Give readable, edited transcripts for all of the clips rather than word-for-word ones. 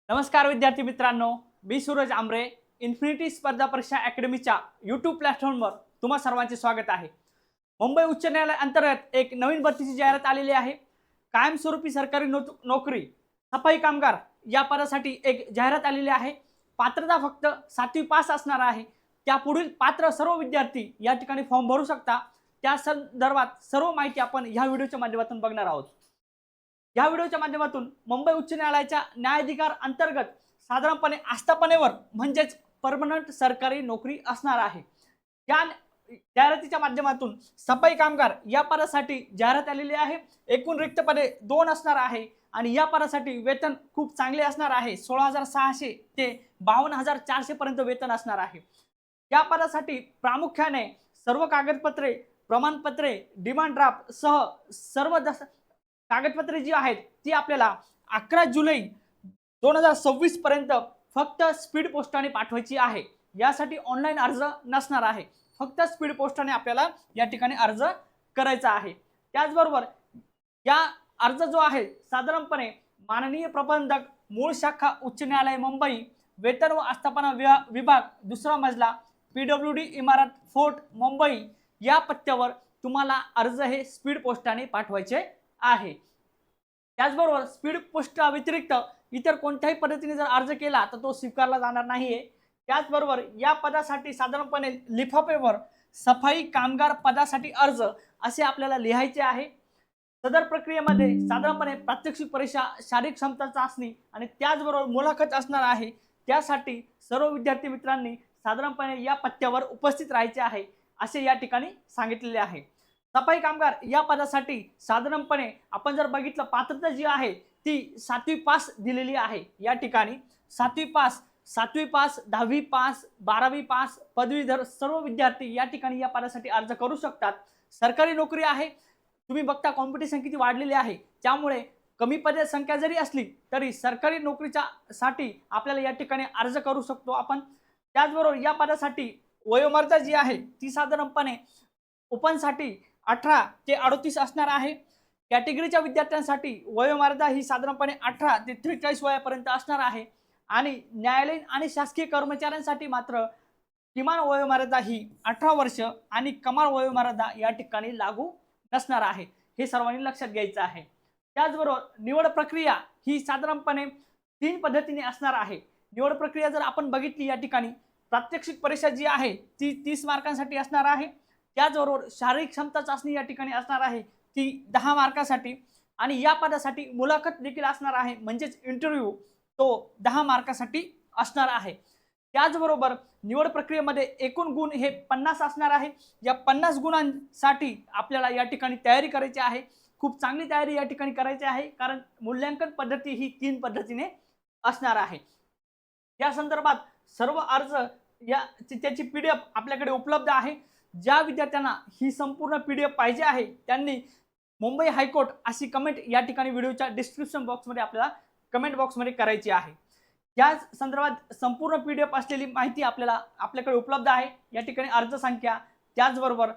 नमस्कार विद्यार्थी मित्रांनो, मी सूरज आमरे इन्फिनिटी स्पर्धा परीक्षा अकॅडमीच्या यूट्यूब प्लॅटफॉर्मवर तुम्हा सर्वांचे स्वागत आहे। मुंबई उच्च न्यायालय अंतर्गत एक नवीन भरतीची जाहिरात आलेली आहे। कायमस्वरूपी सरकारी नोकरी सफाई कामगार या पदासाठी एक जाहिरात आलेली आहे। पात्रता फक्त 7वी पास असणार आहे। त्यापुढील पात्र सर्व विद्यार्थी या ठिकाणी फॉर्म भरू शकता। त्या संदर्भात सर्व माहिती आपण ह्या व्हिडिओच्या माध्यमातून बघणार आहोत। या व्हिडिओच्या माध्यमातून मुंबई उच्च न्यायालयाच्या न्यायाधिकार अंतर्गत साधारणपणे आस्थापनेवर म्हणजेच परमनंट सरकारी नोकरी असणार आहे। या जाहिरातीच्या माध्यमातून सफाई कामगार या पदासाठी जाहिरात आलेली आहे। एकूण रिक्त पदे 2 असणार आहे आणि या पदासाठी वेतन खूप चांगले असणार आहे। 16,600 ते 52,400 पर्यंत वेतन असणार आहे। या पदासाठी प्रामुख्याने सर्व कागदपत्रे, प्रमाणपत्रे, डिमांड ड्राफ्ट सह सर्व कागदपत्रे जी आहेत ती आपल्याला 11 जुलै 2026 पर्यंत फक्त स्पीड पोस्टाने पाठवायची आहे। यासाठी ऑनलाईन अर्ज नसणार आहे। फक्त स्पीड पोस्टाने आपल्याला या ठिकाणी अर्ज करायचा आहे। त्याचबरोबर या अर्ज जो आहे साधारणपणे माननीय प्रबंधक मूळ शाखा उच्च न्यायालय मुंबई वेतन व आस्थापना विभाग दुसरा मजला PWD इमारत फोर्ट मुंबई या पत्त्यावर तुम्हाला अर्ज हे स्पीड पोस्टाने पाठवायचे आहे। त्याचबरोबर स्पीड पोस्ट व्यतिरिक्त इतर कोणत्याही पद्धतीने जर अर्ज केला तर तो स्वीकारला जाणार नाहीये। त्याचबरोबर या पदासाठी साधारणपणे लिफाफेवर सफाई कामगार पदासाठी अर्ज असे आपल्याला लिहायचे आहे। सदर प्रक्रियेमध्ये साधारणपणे प्रात्यक्षिक परीक्षा, शारीरिक क्षमता चाचणी आणि त्याचबरोबर मुलाखत असणार आहे। त्यासाठी सर्व विद्यार्थी मित्रांनी साधारणपणे या पत्त्यावर उपस्थित राहायचे आहे असे या ठिकाणी सांगितलेले आहे। सफाई कामगार या पदासाठी साधारणपणे आपण जर बघितलं पात्रता जी आहे ती 7वी पास दिलेली आहे। या ठिकाणी 7वी पास, 10वी पास, 12वी पास, पदवीधर सर्व विद्यार्थी या ठिकाणी या पदासाठी अर्ज करू शकतात। सरकारी नोकरी आहे। तुम्ही बघता कॉम्पिटिशन किती वाढलेली आहे, त्यामुळे कमी पदे संख्या जरी असली तरी सरकारी नोकरीच्या साठी आपल्याला या ठिकाणी अर्ज करू शकतो आपण। त्याचबरोबर या पदासाठी वयोमर्यादा जी आहे ती साधारणपणे ओपनसाठी 18 ते 38 असणार आहे। कॅटेगरीच्या विद्यार्थ्यांसाठी वयोमर्यादा ही साधारणपणे 18 ते 43 वयापर्यंत असणार आहे आणि न्यायालयीन आणि शासकीय कर्मचाऱ्यांसाठी मात्र किमान वयोमर्यादा ही 18 वर्ष आणि कमाल वयोमर्यादा या ठिकाणी लागू नसणार आहे। हे सर्वांनी लक्षात घ्यायचं आहे। त्याचबरोबर निवड प्रक्रिया ही साधारणपणे 3 पद्धतीने असणार आहे। निवड प्रक्रिया जर आपण बघितली या ठिकाणी प्रात्यक्षिक परीक्षा जी आहे ती 30 मार्कांसाठी असणार आहे। त्याचबरोबर शारीरिक क्षमता चाचणी या ठिकाणी असणार आहे ती 10 मार्कासाठी आणि या पदासाठी मुलाखत देखील असणार आहे म्हणजेच इंटरव्ह्यू तो 10 मार्कासाठी असणार आहे। त्याचबरोबर निवड प्रक्रियेमध्ये एकूण गुण हे 50 असणार आहे। या 50 गुणांसाठी आपल्याला या ठिकाणी तयारी करायची आहे। खूप चांगली तयारी या ठिकाणी करायची आहे कारण मूल्यांकन पद्धती ही 3 पद्धतीने असणार आहे। या संदर्भात सर्व अर्ज या त्याची PDF आपल्याकडे उपलब्ध आहे। ज्या विद्यार्थ्यांना ही संपूर्ण PDF पाहिजे आहे त्यांनी मुंबई हायकोर्ट अशी कमेंट या ठिकाणी व्हिडिओच्या डिस्क्रिप्शन बॉक्समध्ये आपल्याला कमेंट बॉक्समध्ये करायची आहे। या संदर्भात संपूर्ण PDF असलेली माहिती आपल्याकडे उपलब्ध आहे। या ठिकाणी अर्ज संख्या, त्याचबरोबर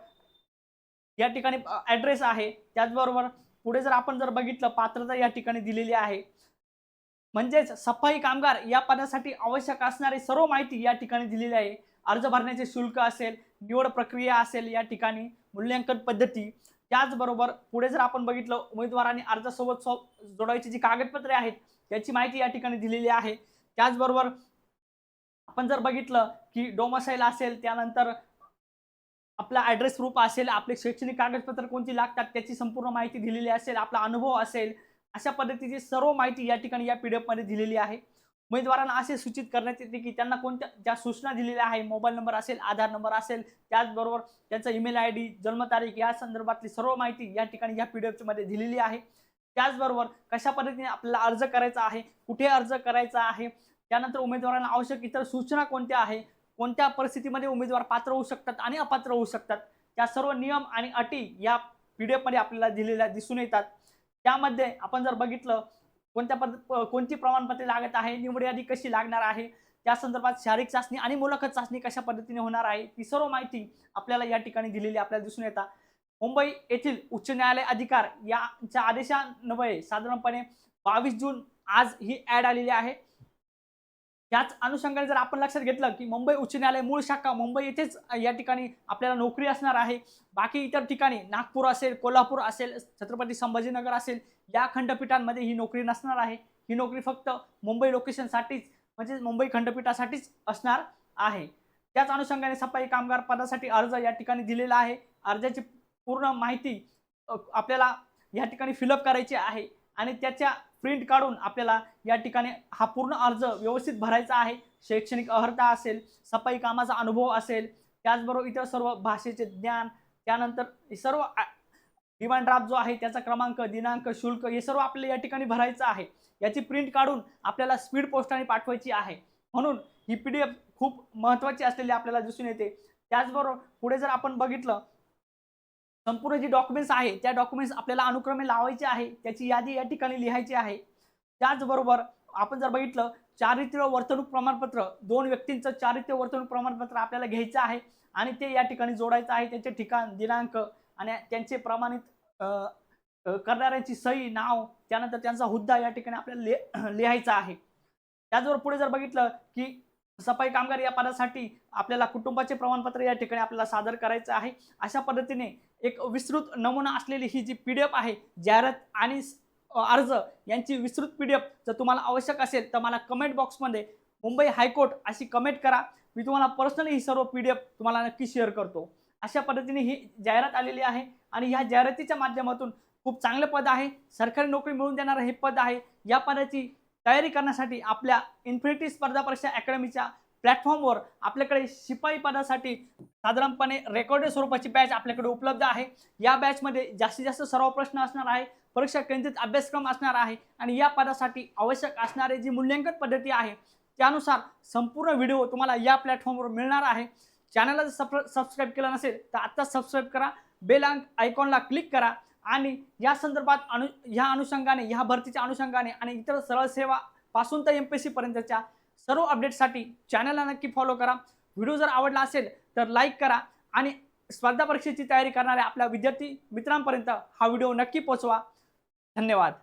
या ठिकाणी ॲड्रेस आहे, त्याचबरोबर पुढे जर आपण बघितलं पात्रता या ठिकाणी दिलेली आहे। म्हणजेच सफाई कामगार या पदासाठी आवश्यक असणारी सर्व माहिती या ठिकाणी दिलेली आहे। अर्ज भरण्याचे शुल्क असेल, निवड प्रक्रिया असेल, या ठिकाणी मूल्यांकन पद्धती, त्याचबरोबर पुढे जर आपण बघितलं उमेदवारांनी अर्जासोबत जोडायची जी कागदपत्रे आहेत त्याची माहिती या ठिकाणी दिलेली आहे। त्याचबरोबर आपण जर बघितलं की डोमिसाइल असेल, त्यानंतर आपला ॲड्रेस प्रूफ असेल, आपले शैक्षणिक कागदपत्र कोणती लागतात त्याची संपूर्ण माहिती दिलेली असेल, आपला अनुभव असेल, अशा पद्धतीची सर्व माहिती या ठिकाणी या PDF मध्ये दिलेली आहे। उमेदवारांना असे सूचित करण्यात येते की त्यांना कोणत्या ज्या सूचना दिलेल्या आहे, मोबाईल नंबर असेल, आधार नंबर असेल, त्याचबरोबर त्यांचा ईमेल ID, जन्मतारीख या संदर्भातली सर्व माहिती या ठिकाणी या PDF मध्ये दिलेली आहे। त्याचबरोबर कशा पद्धतीने आपल्याला अर्ज करायचा आहे, कुठे अर्ज करायचा आहे, त्यानंतर उमेदवारांना आवश्यक इतर सूचना कोणत्या आहे, कोणत्या परिस्थितीमध्ये उमेदवार पात्र होऊ शकतात आणि अपात्र होऊ शकतात, त्या सर्व नियम आणि अटी या PDF मध्ये आपल्याला दिलेल्या दिसून येतात। त्यामध्ये आपण जर बघितलं कोणती प्रमाणपत्रे लागत आहे, निवड यादी कशी लागणार आहे, त्या संदर्भात शारीरिक चाचणी आणि मुलाखत चाचणी कशा पद्धतीने होणार आहे, ती सर्व माहिती आपल्याला या ठिकाणी दिलेली आपल्याला दिसून येतात। मुंबई येथील उच्च न्यायालय अधिकार याच्या आदेशान्वये साधारणपणे 22 जून आज ही ॲड आलेली आहे। त्याच अनुषंगाने जर आपण लक्षात घेतलं की मुंबई उच्च न्यायालय मूळ शाखा मुंबई येथेच या ठिकाणी आपल्याला नोकरी असणार आहे, बाकी इतर ठिकाणी नागपूर असेल, कोल्हापूर असेल, छत्रपती संभाजीनगर असेल या खंडपीठांमध्ये ही नोकरी नसणार आहे. ही नोकरी फक्त मुंबई लोकेशनसाठीच म्हणजे मुंबई खंडपीठासाठीच असणार आहे. त्याच अनुषंगाने सफाई कामगार पदासाठी अर्ज या ठिकाणी दिलेला आहे. अर्जाची पूर्ण माहिती आपल्याला या ठिकाणी फिलअप करायची आहे आणि त्याच्या प्रिंट काढून आपल्याला या ठिकाणी हा पूर्ण अर्ज व्यवस्थित भरायचा आहे. शैक्षणिक अर्हता असेल, सफाई कामाचा अनुभव असेल, त्याचबरोबर इतर सर्व भाषेचे ज्ञान, त्यानंतर सर्व डिमांड ड्राफ्ट जो आहे त्याचा क्रमांक, दिनांक, शुल्क हे सर्व आपल्याला या ठिकाणी भरायचं आहे. याची प्रिंट काढून आपल्याला स्पीड पोस्टाने पाठवायची आहे. म्हणून ही PDF खूप महत्त्वाची असलेली आपल्याला दिसून येते. त्याचबरोबर पुढे जर आपण बघितलं संपूर्ण जी डॉक्युमेंट्स आहे त्या डॉक्युमेंट्स आपल्याला अनुक्रमे लावायचे आहे, त्याची यादी या ठिकाणी लिहायची आहे. त्याचबरोबर आपण जर बघितलं चारित्र्य वर्तणूक प्रमाणपत्र, 2 व्यक्तींचं चारित्र्य वर्तणूक प्रमाणपत्र आपल्याला घ्यायचं आहे आणि ते या ठिकाणी जोडायचं आहे. त्यांचे ठिकाण, दिनांक आणि त्यांचे प्रमाणित करणाऱ्यांची सही, नाव, त्यानंतर त्यांचा हुद्दा या ठिकाणी आपल्याला लिहायचा आहे. त्याचबरोबर पुढे जर बघितलं की सफाई कामगार या पदासाठी आपल्याला कुटुंबाचे प्रमाणपत्र या ठिकाणी आपल्याला सादर करायचं आहे. अशा पद्धतीने एक विस्तृत नमुना असलेली ही जी PDF आहे, जाहिरात आणि अर्ज यांची विस्तृत PDF जर तुम्हाला आवश्यक असेल तर मला कमेंट बॉक्समध्ये मुंबई हायकोर्ट अशी कमेंट करा. मी तुम्हाला पर्सनली ही सर्व PDF तुम्हाला नक्की शेअर करतो. अशा पद्धतीने ही जाहिरात आलेली आहे आणि ह्या जाहिरातीच्या माध्यमातून खूप चांगलं पद आहे, सरकारी नोकरी मिळवून देणारं हे पद आहे. या पदाची तयारी करण्यासाठी आपल्या इन्फिनिटी स्पर्धा परीक्षा अकॅडमीच्या प्लॅटफॉर्मवर आपल्याकडे शिपाई पदासाठी साधारणपणे रेकॉर्डेड स्वरूपाची बॅच आपल्याकडे उपलब्ध आहे. या बॅचमध्ये जास्तीत जास्त सराव प्रश्न असणार आहे, परीक्षा केंद्रित अभ्यासक्रम असणार आहे आणि या पदासाठी आवश्यक असणारे जी मूल्यांकन पद्धती आहे त्यानुसार संपूर्ण व्हिडिओ तुम्हाला या प्लॅटफॉर्मवर मिळणार आहे. चॅनलला जर सबस्क्राईब केलं नसेल तर आत्ताच सबस्क्राईब करा, बेल आयकॉनला क्लिक करा आणि या संदर्भात ह्या अनुषंगाने, ह्या भरतीच्या अनुषंगाने आणि इतर सरळ सेवा पासून तर MPSC पर्यंतच्या सर्व अपडेट्ससाठी चॅनलला नक्की फॉलो करा. व्हिडिओ जर आवडला असेल तर लाईक करा आणि स्पर्धा परीक्षेची तयारी करणाऱ्या आपल्या विद्यार्थी मित्रांपर्यंत हा व्हिडिओ नक्की पोहोचवा. धन्यवाद.